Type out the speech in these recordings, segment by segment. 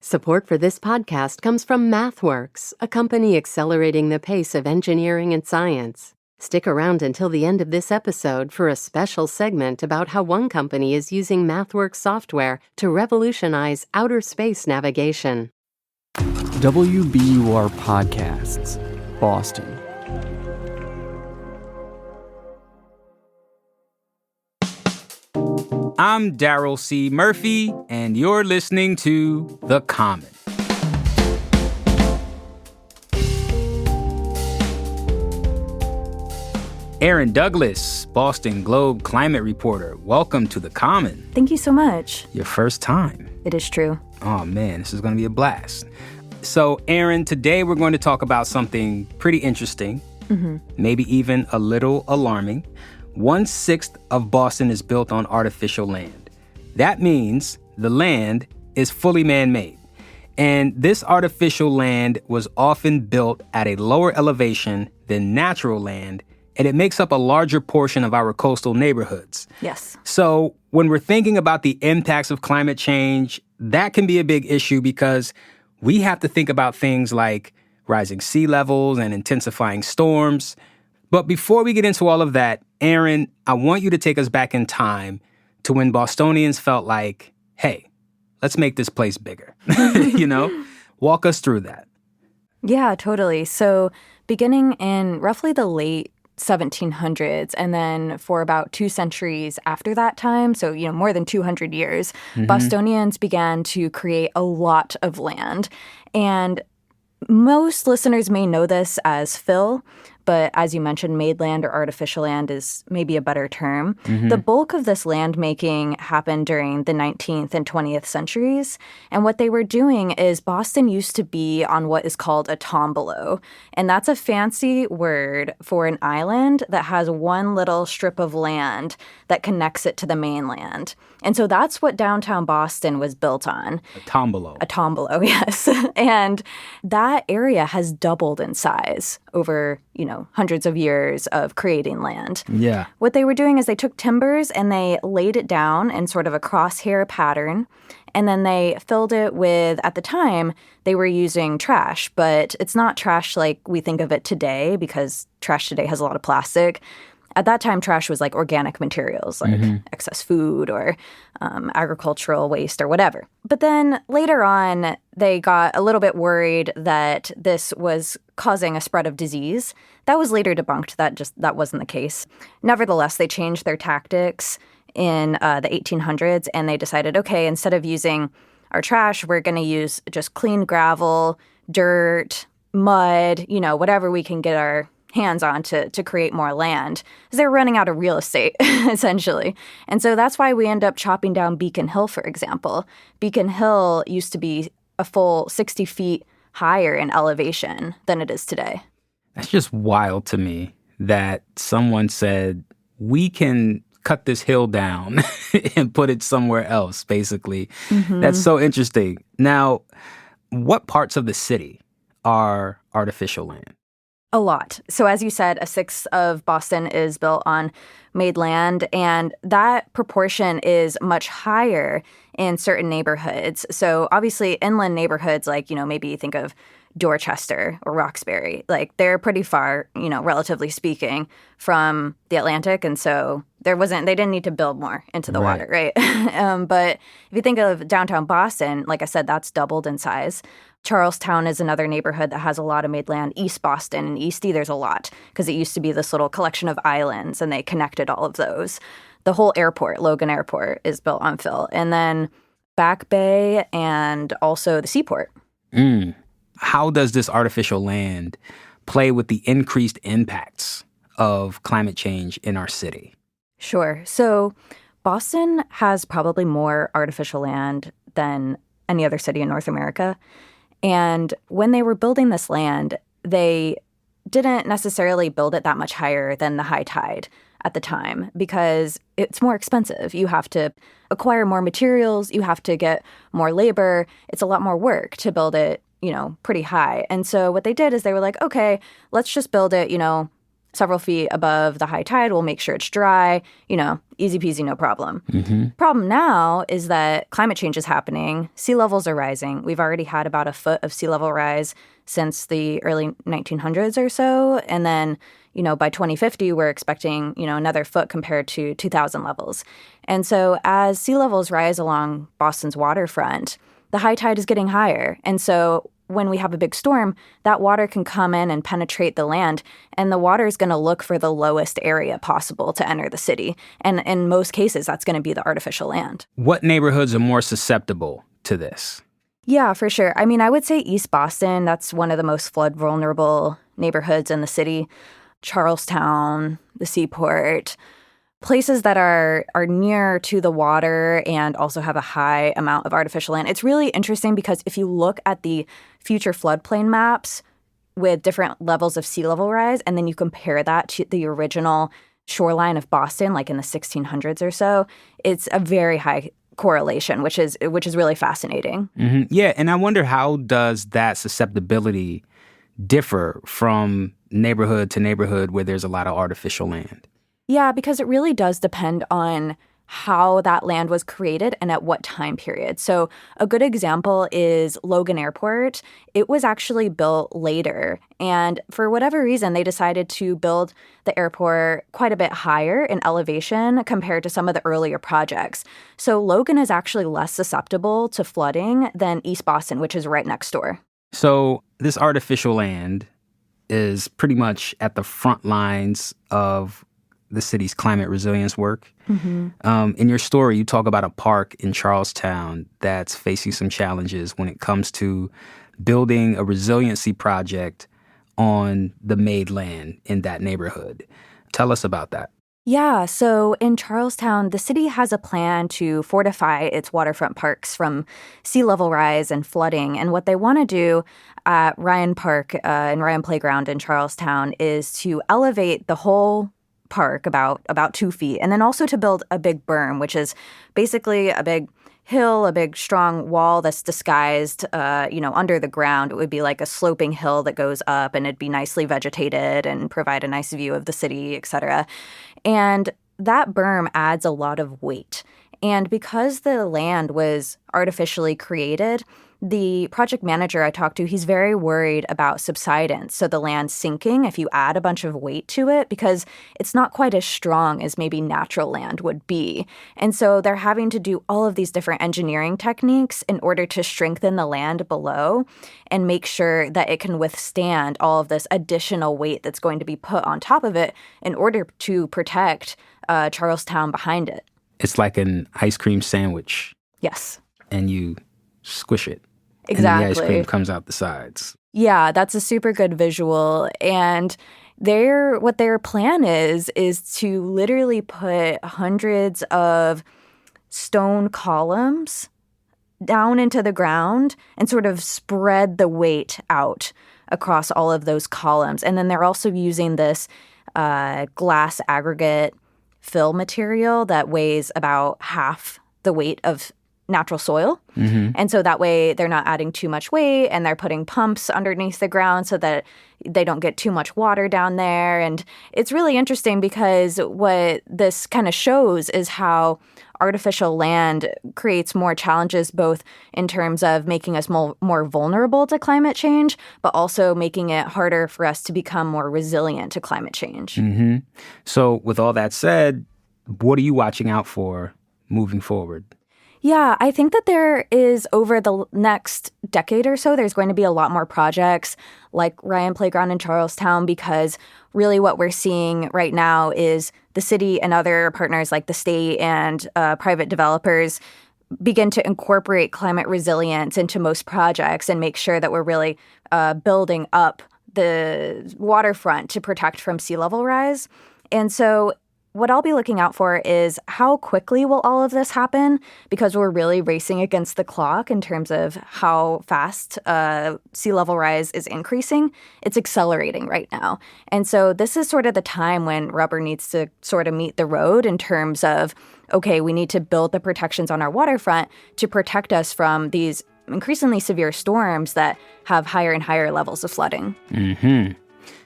Support for this podcast comes from MathWorks, a company accelerating the pace of engineering and science. Stick around until the end of this episode for a special segment about how one company is using MathWorks software to revolutionize outer space navigation. WBUR Podcasts, Boston. I'm Daryl C. Murphy, and you're listening to The Common. Erin Douglas, Boston Globe climate reporter. Welcome to The Common. Thank you so much. Your first time. It is true. Oh, man, this is going to be a blast. So, Erin, today we're going to talk about something pretty interesting, maybe even a little alarming. 1/6 of Boston is built on artificial land. That means the land is fully man-made. And this artificial land was often built at a lower elevation than natural land, and it makes up a larger portion of our coastal neighborhoods. Yes. So when we're thinking about the impacts of climate change, that can be a big issue because we have to think about things like rising sea levels and intensifying storms. But before we get into all of that, Erin, I want you to take us back in time to when Bostonians felt like, hey, let's make this place bigger. Walk us through that. Yeah, totally. So beginning in roughly the late 1700s, and then for about 2 centuries after that time, so, more than 200 years, Bostonians began to create a lot of land. And most listeners may know this as fill, but as you mentioned, made land or artificial land is maybe a better term. The bulk of this land making happened during the 19th and 20th centuries. And what they were doing is Boston used to be on what is called a tombolo. And that's a fancy word for an island that has one little strip of land that connects it to the mainland. And so that's what downtown Boston was built on. A tombolo. A tombolo, yes. And that area has doubled in size over, hundreds of years of creating land. Yeah. What they were doing is they took timbers and they laid it down in sort of a crosshair pattern. And then they filled it with, at the time, they were using trash. But it's not trash like we think of it today because trash today has a lot of plastic. At that time, trash was like organic materials, like excess food or agricultural waste or whatever. But then later on, they got a little bit worried that this was causing a spread of disease. That was later debunked. That wasn't the case. Nevertheless, they changed their tactics in the 1800s, and they decided, okay, instead of using our trash, we're going to use just clean gravel, dirt, mud, whatever we can get our hands on to create more land, because they're running out of real estate, essentially. And so that's why we end up chopping down Beacon Hill, for example. Beacon Hill used to be a full 60 feet higher in elevation than it is today. That's just wild to me that someone said, we can cut this hill down and put it somewhere else, basically. That's so interesting. Now, what parts of the city are artificial land? A lot. So as you said, 1/6 of Boston is built on made land, and that proportion is much higher in certain neighborhoods. So obviously inland neighborhoods like, maybe you think of Dorchester or Roxbury, like they're pretty far, relatively speaking, from the Atlantic. And so they didn't need to build more into the water, right? But if you think of downtown Boston, like I said, that's doubled in size. Charlestown is another neighborhood that has a lot of made land. East Boston and Eastie, there's a lot because it used to be this little collection of islands and they connected all of those. The whole airport, Logan Airport, is built on fill. And then Back Bay and also the seaport. How does this artificial land play with the increased impacts of climate change in our city? Sure. So Boston has probably more artificial land than any other city in North America. And when they were building this land, they didn't necessarily build it that much higher than the high tide at the time because it's more expensive. You have to acquire more materials. You have to get more labor. It's a lot more work to build it, pretty high. And so what they did is they were like, okay, let's just build it, several feet above the high tide. We'll make sure it's dry, easy peasy, no problem. Problem now is that climate change is happening. Sea levels are rising. We've already had about a foot of sea level rise since the early 1900s or so. And then, by 2050, we're expecting, another foot compared to 2000 levels. And so as sea levels rise along Boston's waterfront, the high tide is getting higher. And so when we have a big storm, that water can come in and penetrate the land, and the water is going to look for the lowest area possible to enter the city. And in most cases, that's going to be the artificial land. What neighborhoods are more susceptible to this? Yeah, for sure. I mean, I would say East Boston, that's one of the most flood vulnerable neighborhoods in the city. Charlestown, the Seaport, places that are near to the water and also have a high amount of artificial land. It's really interesting because if you look at the future floodplain maps with different levels of sea level rise, and then you compare that to the original shoreline of Boston, like in the 1600s or so, it's a very high correlation, which is really fascinating. Yeah, and I wonder, how does that susceptibility differ from neighborhood to neighborhood where there's a lot of artificial land? Yeah, because it really does depend on how that land was created and at what time period. So a good example is Logan Airport. It was actually built later, and for whatever reason, they decided to build the airport quite a bit higher in elevation compared to some of the earlier projects. So Logan is actually less susceptible to flooding than East Boston, which is right next door. So this artificial land is pretty much at the front lines of the city's climate resilience work. In your story, you talk about a park in Charlestown that's facing some challenges when it comes to building a resiliency project on the made land in that neighborhood. Tell us about that. Yeah, so in Charlestown, the city has a plan to fortify its waterfront parks from sea level rise and flooding. And what they want to do at Ryan Park and Ryan Playground in Charlestown is to elevate the whole park about 2 feet, and then also to build a big berm, which is basically a big hill, a big strong wall that's disguised, under the ground. It would be like a sloping hill that goes up, and it'd be nicely vegetated and provide a nice view of the city, et cetera. And that berm adds a lot of weight. And because the land was artificially created, the project manager I talked to, he's very worried about subsidence, so the land sinking if you add a bunch of weight to it, because it's not quite as strong as maybe natural land would be. And so they're having to do all of these different engineering techniques in order to strengthen the land below and make sure that it can withstand all of this additional weight that's going to be put on top of it in order to protect Charlestown behind it. It's like an ice cream sandwich. Yes. And you squish it. Exactly. And the ice cream comes out the sides. Yeah, that's a super good visual. And what their plan is to literally put hundreds of stone columns down into the ground and sort of spread the weight out across all of those columns. And then they're also using this glass aggregate fill material that weighs about half the weight of natural soil. And so that way they're not adding too much weight, and they're putting pumps underneath the ground so that they don't get too much water down there. And it's really interesting because what this kind of shows is how artificial land creates more challenges, both in terms of making us more vulnerable to climate change, but also making it harder for us to become more resilient to climate change. So with all that said, what are you watching out for moving forward? Yeah, I think that there is, over the next decade or so, there's going to be a lot more projects like Ryan Playground in Charlestown, because really what we're seeing right now is the city and other partners like the state and private developers begin to incorporate climate resilience into most projects and make sure that we're really building up the waterfront to protect from sea level rise. And so what I'll be looking out for is how quickly will all of this happen, because we're really racing against the clock in terms of how fast sea level rise is increasing. It's accelerating right now. And so this is sort of the time when rubber needs to sort of meet the road in terms of, okay, we need to build the protections on our waterfront to protect us from these increasingly severe storms that have higher and higher levels of flooding.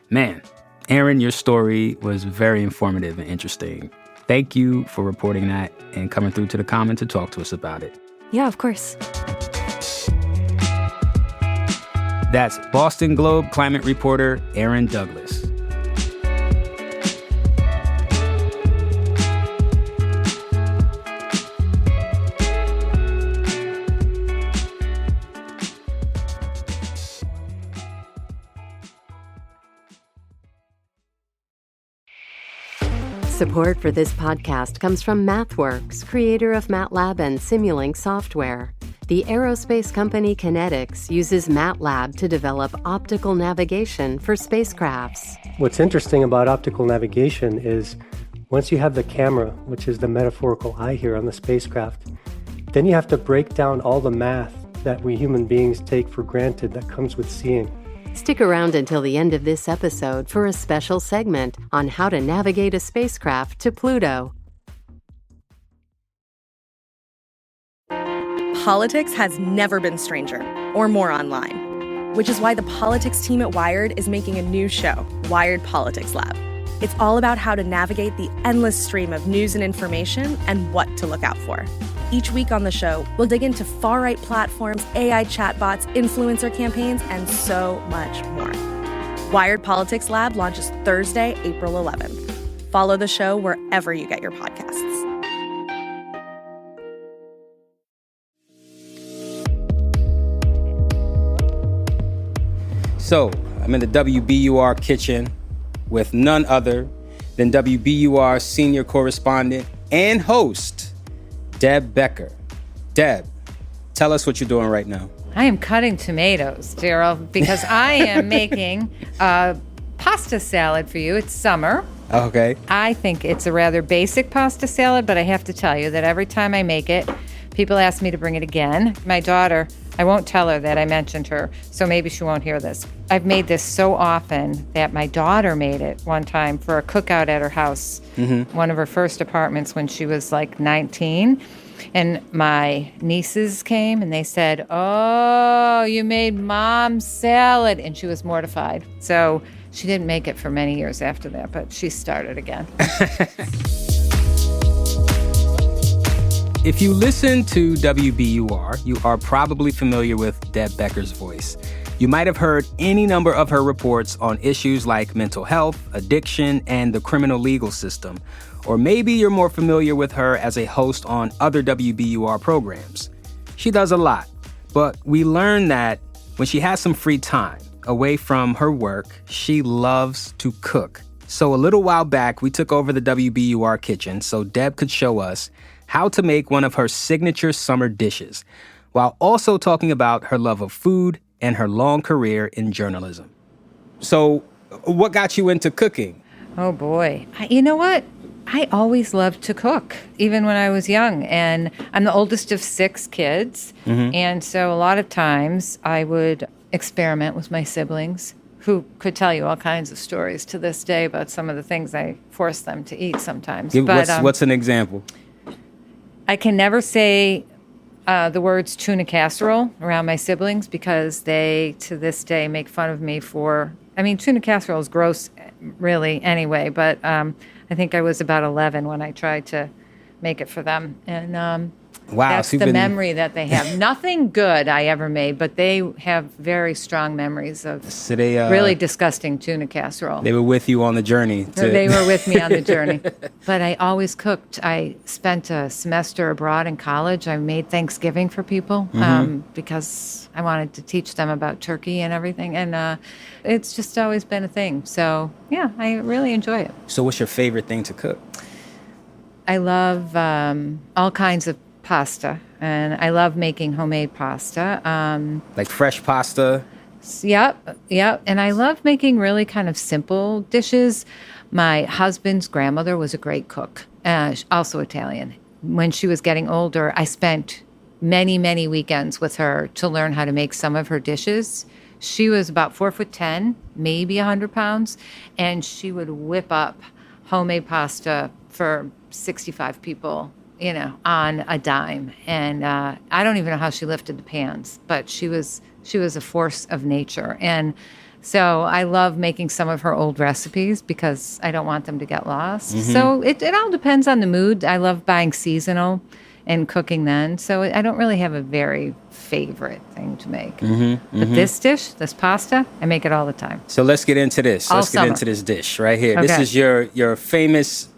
Man. Erin, your story was very informative and interesting. Thank you for reporting that and coming through to the Common to talk to us about it. Yeah, of course. That's Boston Globe climate reporter Erin Douglas. Support for this podcast comes from MathWorks, creator of MATLAB and Simulink software. The aerospace company Kinetics uses MATLAB to develop optical navigation for spacecrafts. What's interesting about optical navigation is once you have the camera, which is the metaphorical eye here on the spacecraft, then you have to break down all the math that we human beings take for granted that comes with seeing. Stick around until the end of this episode for a special segment on how to navigate a spacecraft to Pluto. Politics has never been stranger or more online, which is why the politics team at Wired is making a new show, Wired Politics Lab. It's all about how to navigate the endless stream of news and information and what to look out for. Each week on the show, we'll dig into far-right platforms, AI chatbots, influencer campaigns, and so much more. Wired Politics Lab launches Thursday, April 11th. Follow the show wherever you get your podcasts. So, I'm in the WBUR kitchen with none other than WBUR senior correspondent and host, Deb Becker. Deb, tell us what you're doing right now. I am cutting tomatoes, Gerald, because I am making a pasta salad for you. It's summer. Okay. I think it's a rather basic pasta salad, but I have to tell you that every time I make it, people ask me to bring it again. My daughter, I won't tell her that I mentioned her, so maybe she won't hear this. I've made this so often that my daughter made it one time for a cookout at her house, one of her first apartments when she was like 19. And my nieces came and they said, "Oh, you made Mom's salad." And she was mortified. So she didn't make it for many years after that, but she started again. If you listen to WBUR, you are probably familiar with Deb Becker's voice. You might have heard any number of her reports on issues like mental health, addiction, and the criminal legal system. Or maybe you're more familiar with her as a host on other WBUR programs. She does a lot, but we learned that when she has some free time away from her work, she loves to cook. So a little while back, we took over the WBUR kitchen so Deb could show us how to make one of her signature summer dishes, while also talking about her love of food and her long career in journalism. So, what got you into cooking? Oh, boy. You know what? I always loved to cook, even when I was young. And I'm the oldest of 6 kids. And so a lot of times I would experiment with my siblings, who could tell you all kinds of stories to this day about some of the things I forced them to eat sometimes. What's an example? I can never say the words tuna casserole around my siblings because they, to this day, make fun of me for... I mean, tuna casserole is gross, really, anyway, but I think I was about 11 when I tried to make it for them. And that's the memory that they have. Nothing good I ever made, but they have very strong memories of really disgusting tuna casserole. They were with you on the journey. They were with me on the journey. But I always cooked. I spent a semester abroad in college. I made Thanksgiving for people because I wanted to teach them about turkey and everything. And it's just always been a thing. So, yeah, I really enjoy it. So what's your favorite thing to cook? I love all kinds of pasta, and I love making homemade pasta. Like fresh pasta? Yep. And I love making really kind of simple dishes. My husband's grandmother was a great cook, also Italian. When she was getting older, I spent many, many weekends with her to learn how to make some of her dishes. She was about 4'10", maybe 100 pounds, and she would whip up homemade pasta for 65 people, on a dime. And I don't even know how she lifted the pans, but she was a force of nature. And So I love making some of her old recipes because I don't want them to get lost. So it all depends on the mood. I love buying seasonal and cooking then. So I don't really have a very favorite thing to make. But this dish, this pasta, I make it all the time. So let's get into this. All Let's get summer. into this dish right here. This Okay. is your famous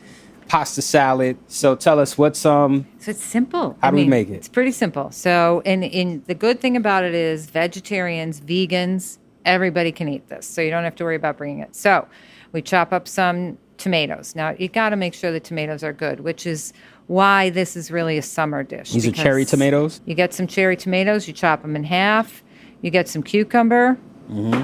pasta salad. So tell us what's So it's simple. How do we make it? It's pretty simple. So in the good thing about it is vegetarians, vegans, everybody can eat this. So you don't have to worry about bringing it. So we chop up some tomatoes. Now you got to make sure the tomatoes are good, which is why this is really a summer dish. These are because cherry tomatoes? You get some cherry tomatoes, you chop them in half. You get some cucumber,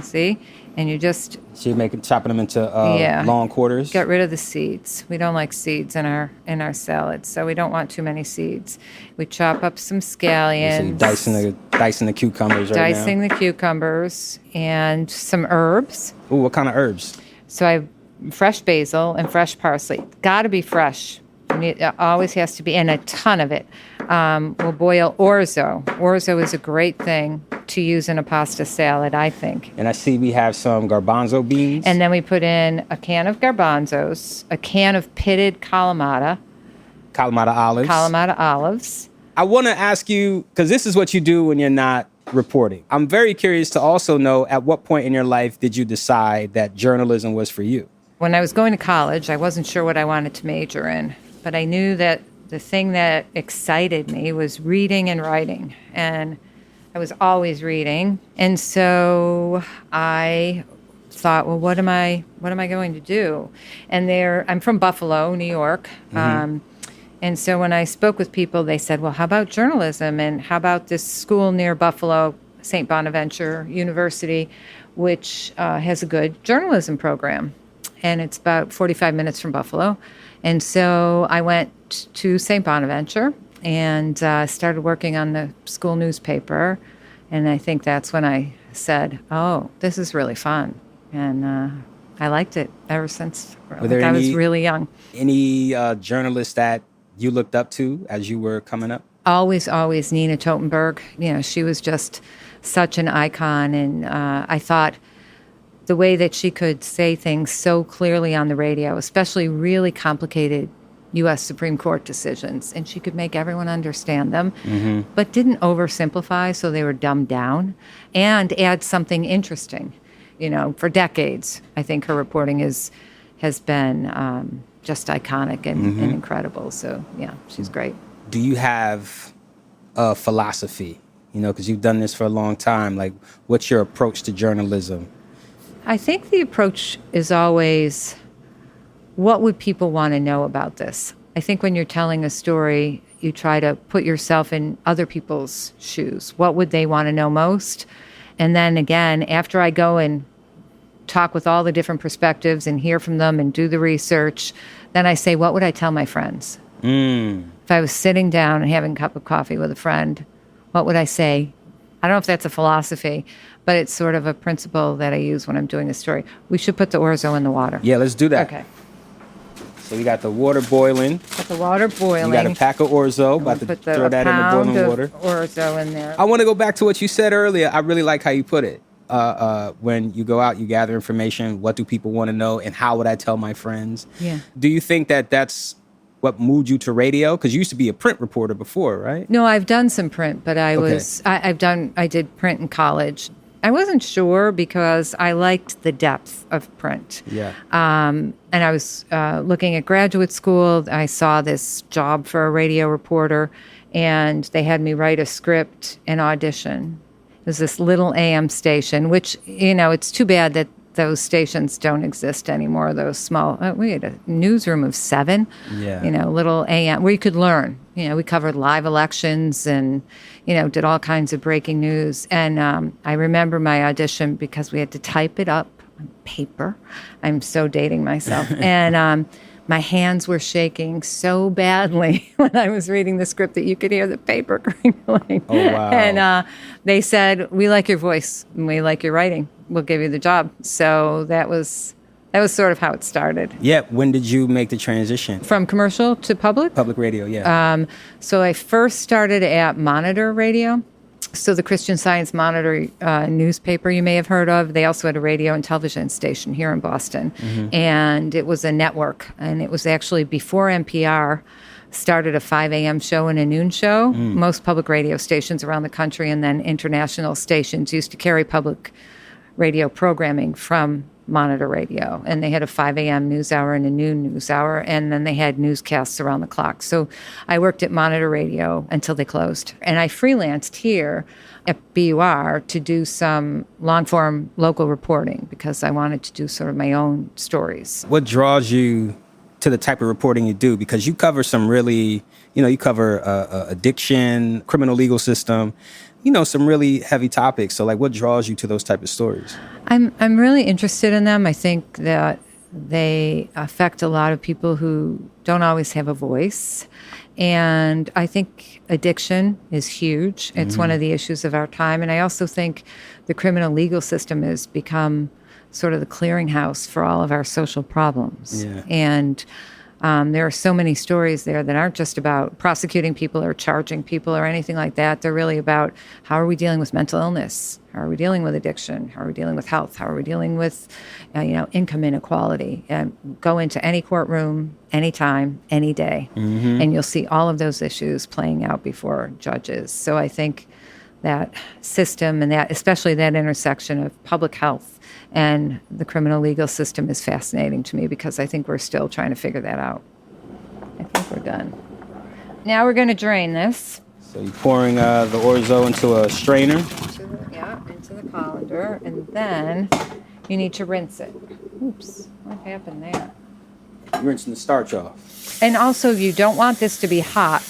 see? And you just So you're chopping them into Yeah. long quarters. get rid of the seeds. We don't like seeds in our salads, so we don't want too many seeds. We chop up some So you're scallions, dicing the cucumbers right dicing the cucumbers, and some herbs. now. Ooh, what kind of herbs? So I have fresh basil and fresh parsley. Got to be fresh. It always has to be, and a ton of it. We'll boil orzo. Orzo is a great thing to use in a pasta salad, I think. And I see we have some garbanzo beans. And then we put in a can of garbanzos, a can of pitted Kalamata olives. I want to ask you, because this is what you do when you're not reporting. I'm very curious to also know, at what point in your life did you decide that journalism was for you? When I was going to college, I wasn't sure what I wanted to major in, but I knew that the thing that excited me was reading and writing. And I was always reading. And so I thought, well, what am I going to do? And I'm from Buffalo, New York. And so when I spoke with people, they said, well, how about journalism? And how about this school near Buffalo, St. Bonaventure University, which has a good journalism program. And it's about 45 minutes from Buffalo. And so I went to St. Bonaventure and started working on the school newspaper. And I think that's when I said, oh, this is really fun. And I liked it ever since I was really young. Any journalists that you looked up to as you were coming up? Always Nina Totenberg. You know, she was just such an icon. And I thought the way that she could say things so clearly on the radio, especially really complicated U.S. Supreme Court decisions, and she could make everyone understand them, but didn't oversimplify so they were dumbed down, and add something interesting. You know, for decades, I think her reporting has been just iconic and incredible. So, yeah, she's great. Do you have a philosophy? You know, because you've done this for a long time. Like, what's your approach to journalism? I think the approach is always, what would people want to know about this? I think when you're telling a story, you try to put yourself in other people's shoes. What would they want to know most? And then again, after I go and talk with all the different perspectives and hear from them and do the research, then I say, what would I tell my friends? If I was sitting down and having a cup of coffee with a friend, what would I say? I don't know if that's a philosophy, but it's sort of a principle that I use when I'm doing a story. We should put the orzo in the water. Yeah, let's do that. Okay. So we got the water boiling. Put the water boiling. We got a pack of orzo. About to Put throw that in the boiling water. Orzo in there. I want to go back to what you said earlier. I really like how you put it. When you go out, you gather information. What do people want to know? And how would I tell my friends? Yeah. Do you think that that's what moved you to radio? Because you used to be a print reporter before, right? No, I've done some print, but I did print in college. I wasn't sure because I liked the depth of print. Yeah. And I was looking at graduate school. I saw this job for a radio reporter, and they had me write a script and audition. It was this little AM station, which, you know, it's too bad that those stations don't exist anymore, those small, we had a newsroom of 7, you know, little AM, where you could learn. You know, we covered live elections and, you know, did all kinds of breaking news. And I remember my audition because we had to type it up on paper. I'm so dating myself. And my hands were shaking so badly when I was reading the script that you could hear the paper crinkling. Oh, wow. And they said, we like your voice and we like your writing. We'll give you the job. So that was sort of how it started. Yeah. When did you make the transition? From commercial to public? Public radio, yeah. So I first started at Monitor Radio, So the Christian Science Monitor newspaper you may have heard of, they also had a radio and television station here in Boston. And it was a network. And it was actually before NPR started a 5 a.m. show and a noon show. Most public radio stations around the country and then international stations used to carry public radio programming from Monitor Radio. And they had a 5 a.m. news hour and a noon news hour, and then they had newscasts around the clock. So I worked at Monitor Radio until they closed. And I freelanced here at BUR to do some long-form local reporting because I wanted to do sort of my own stories. What draws you to the type of reporting you do? Because you cover some really, you cover addiction, criminal legal system, some really heavy topics. So, what draws you to those type of stories? I'm really interested in them. I think that they affect a lot of people who don't always have a voice. And I think addiction is huge. It's one of the issues of our time. And I also think the criminal legal system has become sort of the clearinghouse for all of our social problems. Yeah. And there are so many stories there that aren't just about prosecuting people or charging people or anything like that. They're really about how are we dealing with mental illness? How are we dealing with addiction? How are we dealing with health? How are we dealing with, income inequality? Go into any courtroom, anytime, any day, and you'll see all of those issues playing out before judges. So I think that system and that, especially that intersection of public health and the criminal legal system is fascinating to me because I think we're still trying to figure that out. I think we're done. Now we're going to drain this. So you're pouring the orzo into a strainer. Into the colander, and then you need to rinse it. Oops, what happened there? You're rinsing the starch off. And also, you don't want this to be hot.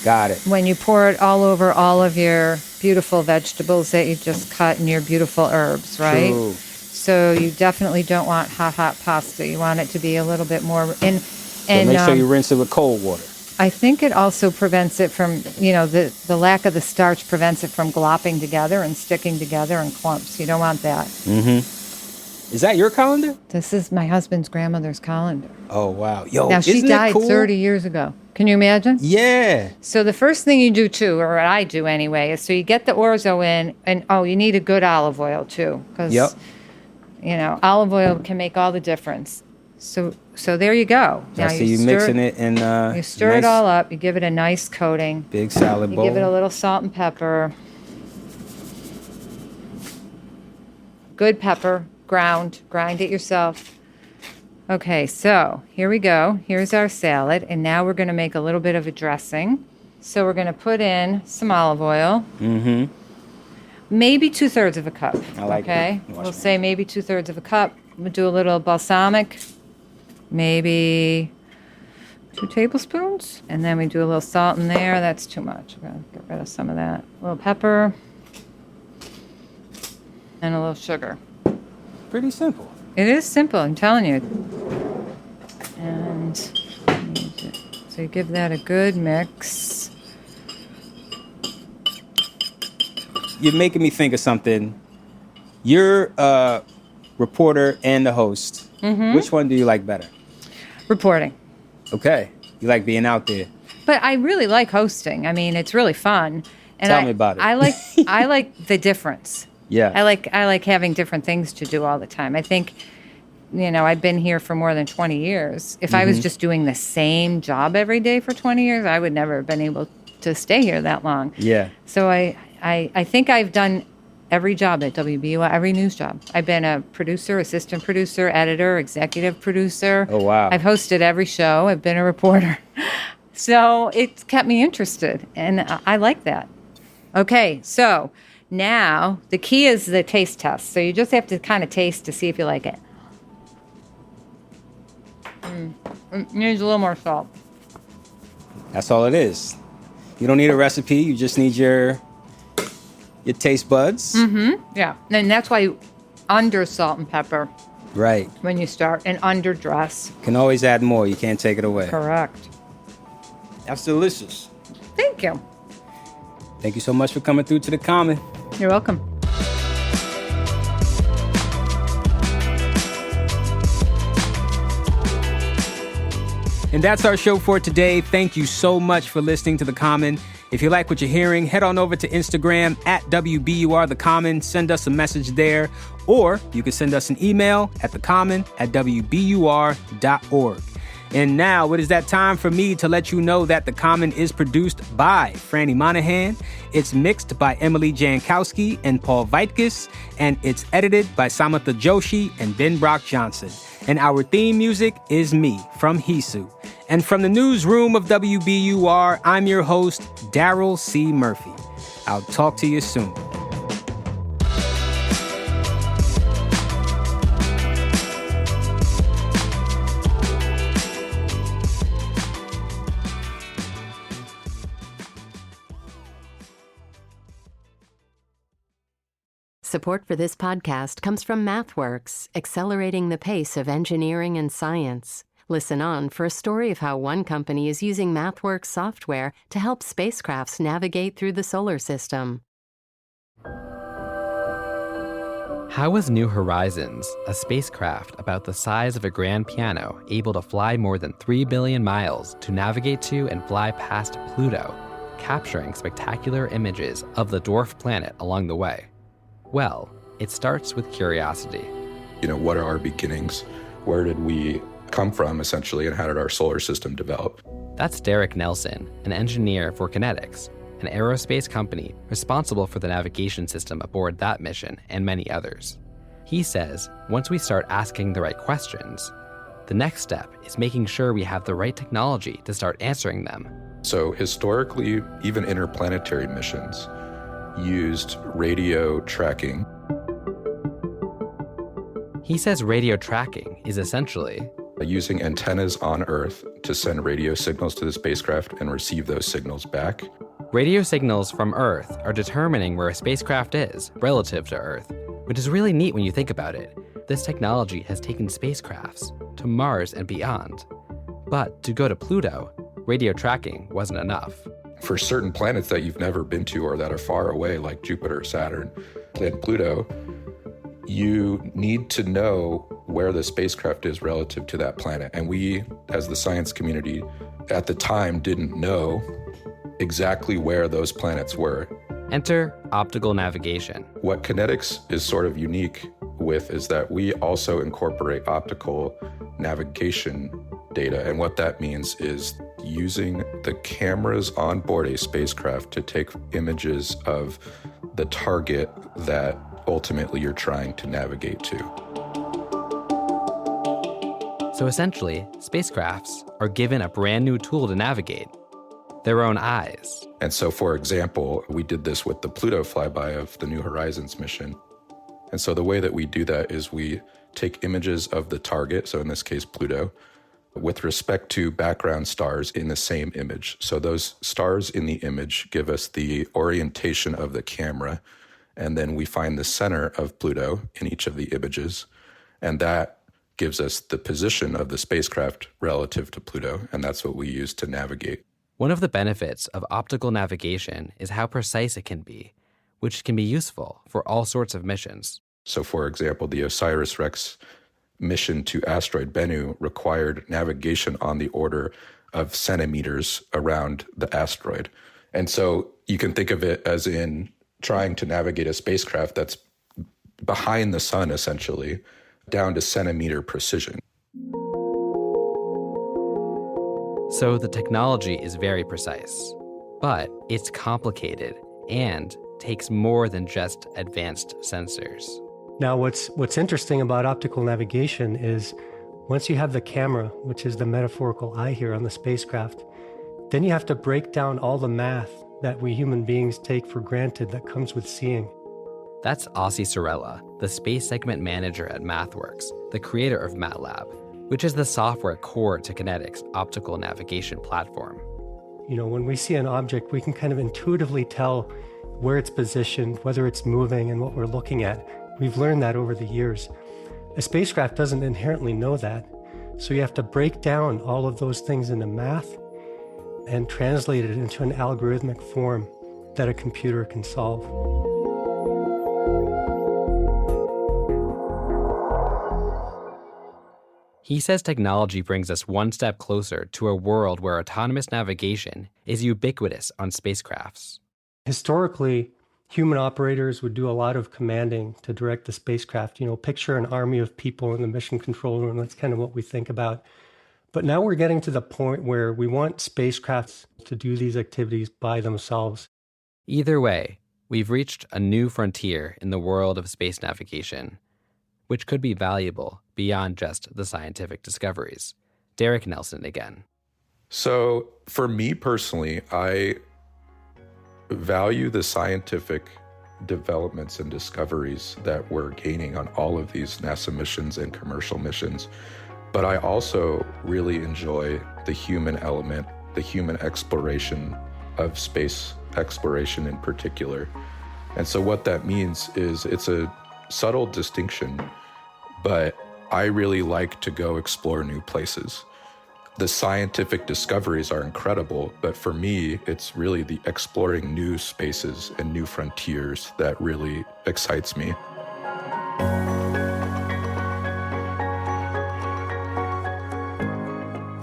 Got it. When you pour it all over all of your beautiful vegetables that you just cut and your beautiful herbs, right? True. So you definitely don't want hot pasta. You want it to be a little bit more. And make sure you rinse it with cold water. I think it also prevents it from, the lack of the starch prevents it from glopping together and sticking together in clumps. You don't want that. Is that your colander? This is my husband's grandmother's colander. Oh, wow. Yo, now, she isn't died it cool? 30 years ago. Can you imagine? Yeah. So the first thing you do, too, or what I do anyway, is so you get the orzo in, and, you need a good olive oil, too. Because, olive oil can make all the difference. So there you go. Now I see you mixing it in you stir it all up. You give it a nice coating. Big salad bowl. You give it a little salt and pepper. Good pepper, grind it yourself. Okay, so here we go. Here's our salad, and now we're going to make a little bit of a dressing. So we're going to put in some olive oil. Maybe 2/3 of a cup. I like okay? it. We'll say maybe 2/3 of a cup. We'll do a little balsamic. Maybe 2 tablespoons. And then we do a little salt in there. That's too much. We're going to get rid of some of that. A little pepper. And a little sugar. Pretty simple. It is simple, I'm telling you. And so you give that a good mix. You're making me think of something. You're a reporter and the host. Which one do you like better? Reporting. Okay. You like being out there. But I really like hosting. I mean, it's really fun. And Tell me about it. I like the difference. Yeah. I like having different things to do all the time. I think, I've been here for more than 20 years. If I was just doing the same job every day for 20 years, I would never have been able to stay here that long. Yeah. So I think I've done every job at WBUR, every news job. I've been a producer, assistant producer, editor, executive producer. Oh, wow. I've hosted every show. I've been a reporter. So it's kept me interested, and I like that. Okay, so now the key is the taste test. So you just have to kind of taste to see if you like it. It needs a little more salt. That's all it is. You don't need a recipe. You just need your taste buds. Yeah, and that's why you under salt and pepper. Right. When you start, and under dress. Can always add more. You can't take it away. Correct. That's delicious. Thank you. Thank you so much for coming through to the Common. You're welcome. And that's our show for today. Thank you so much for listening to The Common. If you like what you're hearing, head on over to Instagram at WBUR The Common. Send us a message there. Or you can send us an email at thecommon@wbur.org. And now it is that time for me to let you know that The Common is produced by Franny Monahan. It's mixed by Emily Jankowski and Paul Vaitkes. And it's edited by Samantha Joshi and Ben Brock Johnson. And our theme music is Me from Hisu. And from the newsroom of WBUR, I'm your host, Daryl C. Murphy. I'll talk to you soon. Support for this podcast comes from MathWorks, accelerating the pace of engineering and science. Listen on for a story of how one company is using MathWorks software to help spacecrafts navigate through the solar system. How was New Horizons, a spacecraft about the size of a grand piano, able to fly more than 3 billion miles to navigate to and fly past Pluto, capturing spectacular images of the dwarf planet along the way? Well, it starts with curiosity. What are our beginnings? Where did we come from, essentially, and how did our solar system develop? That's Derek Nelson, an engineer for Kinetics, an aerospace company responsible for the navigation system aboard that mission and many others. He says once we start asking the right questions, the next step is making sure we have the right technology to start answering them. So historically, even interplanetary missions used radio tracking. He says radio tracking is essentially using antennas on Earth to send radio signals to the spacecraft and receive those signals back. Radio signals from Earth are determining where a spacecraft is relative to Earth, which is really neat when you think about it. This technology has taken spacecrafts to Mars and beyond. But to go to Pluto, radio tracking wasn't enough. For certain planets that you've never been to or that are far away, like Jupiter, Saturn, and Pluto, you need to know where the spacecraft is relative to that planet. And we, as the science community, at the time didn't know exactly where those planets were. Enter optical navigation. What Kinetics is sort of unique with is that we also incorporate optical navigation data. And what that means is using the cameras on board a spacecraft to take images of the target that ultimately you're trying to navigate to. So essentially, spacecrafts are given a brand new tool to navigate, their own eyes. And so, for example, we did this with the Pluto flyby of the New Horizons mission. And so the way that we do that is we take images of the target, so in this case, Pluto, with respect to background stars in the same image. So those stars in the image give us the orientation of the camera, and then we find the center of Pluto in each of the images, and that gives us the position of the spacecraft relative to Pluto, and that's what we use to navigate. One of the benefits of optical navigation is how precise it can be, which can be useful for all sorts of missions. So, for example, the OSIRIS-REx mission to asteroid Bennu required navigation on the order of centimeters around the asteroid. And so you can think of it as in trying to navigate a spacecraft that's behind the sun, essentially, down to centimeter precision. So the technology is very precise, but it's complicated and takes more than just advanced sensors. Now, what's interesting about optical navigation is once you have the camera, which is the metaphorical eye here on the spacecraft, then you have to break down all the math that we human beings take for granted that comes with seeing. That's Ossie Sorella, the space segment manager at MathWorks, the creator of MATLAB, which is the software core to Kinetics' optical navigation platform. When we see an object, we can kind of intuitively tell where it's positioned, whether it's moving, and what we're looking at. We've learned that over the years. A spacecraft doesn't inherently know that, so you have to break down all of those things into math and translate it into an algorithmic form that a computer can solve. He says technology brings us one step closer to a world where autonomous navigation is ubiquitous on spacecrafts. Historically, human operators would do a lot of commanding to direct the spacecraft. Picture an army of people in the mission control room. That's kind of what we think about. But now we're getting to the point where we want spacecrafts to do these activities by themselves. Either way, we've reached a new frontier in the world of space navigation, which could be valuable beyond just the scientific discoveries. Derek Nelson again. So for me personally, I value the scientific developments and discoveries that we're gaining on all of these NASA missions and commercial missions. But I also really enjoy the human element, the human exploration of space exploration in particular. And so what that means is it's a subtle distinction, but I really like to go explore new places. The scientific discoveries are incredible, but for me, it's really the exploring new spaces and new frontiers that really excites me.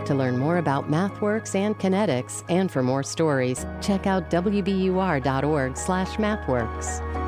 To learn more about MathWorks and kinetics, and for more stories, check out WBUR.org/MathWorks.